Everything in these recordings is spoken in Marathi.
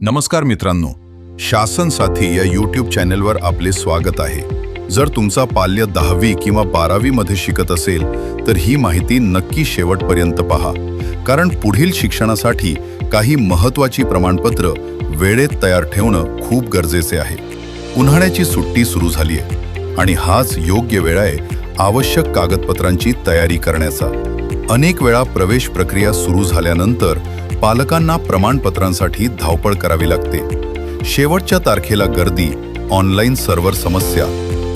नमस्कार मित्रांनो, शासन साथी या यूट्यूब चॅनलवर आपले स्वागत आहे. जर तुमचा पाल्य 10वी किंवा 12वी मध्ये शिकत असेल तर ही माहिती नक्की शेवटपर्यंत पहा, कारण पुढील शिक्षणासाठी काही महत्त्वाची प्रमाणपत्र वेळेत तयार ठेवणं खूप गरजेचे आहे. उन्हाळ्याची सुट्टी सुरू झाली आहे आणि हाच योग्य वेळ आहे आवश्यक कागदपत्रांची तयारी करण्याचा. अनेक वेळा प्रवेश प्रक्रिया सुरू झाल्यानंतर पालकांना प्रमाणपत्रांसाठी धावपळ करावी लागते. शेवटच्या तारखेला गर्दी, ऑनलाईन सर्व्हर समस्या,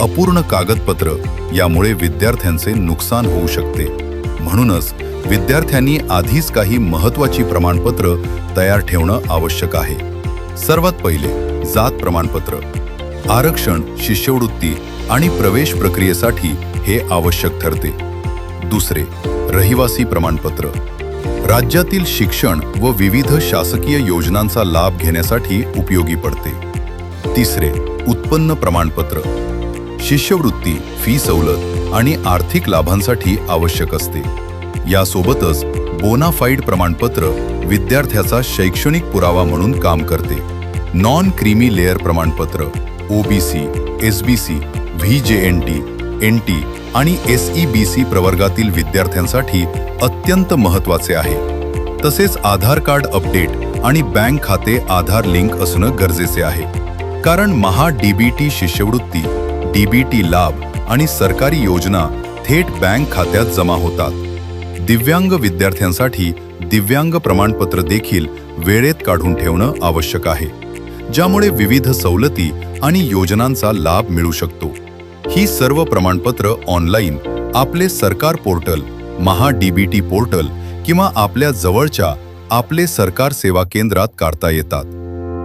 अपूर्ण कागदपत्र यामुळे विद्यार्थ्यांचे नुकसान होऊ शकते. म्हणूनच विद्यार्थ्यांनी आधीच काही महत्त्वाची प्रमाणपत्र तयार ठेवणं आवश्यक आहे. सर्वात पहिले जात प्रमाणपत्र. आरक्षण, शिष्यवृत्ती आणि प्रवेश प्रक्रियेसाठी हे आवश्यक ठरते. दुसरे रहिवासी प्रमाणपत्र. राज्यातील शिक्षण व विविध शासकीय योजनांचा लाभ घेण्यासाठी उपयोगी पडते. तिसरे उत्पन्न प्रमाणपत्र. शिष्यवृत्ती, फी सवलत आणि आर्थिक लाभांसाठी आवश्यक असते. यासोबतच बोनाफाईड प्रमाणपत्र विद्यार्थ्याचा शैक्षणिक पुरावा म्हणून काम करते. नॉन क्रीमी लेअर प्रमाणपत्र ओबीसी, एसबीसी, व्हीजेएनटी, एनटी आणि एसईबीसी प्रवर्गातील विद्यार्थ्यांसाठी अत्यंत महत्त्वाचे आहे. तसेच आधार कार्ड अपडेट आणि बँक खाते आधार लिंक असणं गरजेचे आहे, कारण महा-डीबीटी शिष्यवृत्ती, डीबीटी लाभ आणि सरकारी योजना थेट बँक खात्यात जमा होतात. दिव्यांग विद्यार्थ्यांसाठी दिव्यांग प्रमाणपत्र देखील वेळेत काढून ठेवणं आवश्यक आहे, ज्यामुळे विविध सवलती आणि योजनांचा लाभ मिळू शकतो. ही सर्व प्रमाणपत्र ऑनलाईन आपले सरकार पोर्टल, महा-डीबीटी पोर्टल किंवा आपल्या जवळच्या आपले सरकार सेवा केंद्रात काढता येतात.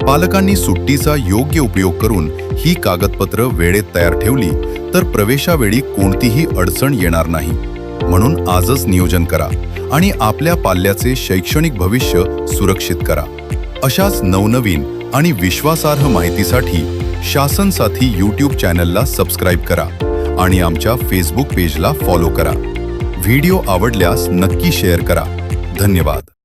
पालकांनी सुट्टीचा योग्य उपयोग करून ही कागदपत्र वेळेत तयार ठेवली तर प्रवेशावेळी कोणतीही अडचण येणार नाही. म्हणून आजच नियोजन करा आणि आपल्या पाल्याचे शैक्षणिक भविष्य सुरक्षित करा. अशाच नवनवीन आणि विश्वासार्ह माहितीसाठी शासन साथी यूट्यूब चॅनलला सबस्क्राईब करा आणि आमच्या फेसबुक पेजला फॉलो करा. व्हिडिओ आवडल्यास नक्की शेअर करा. धन्यवाद.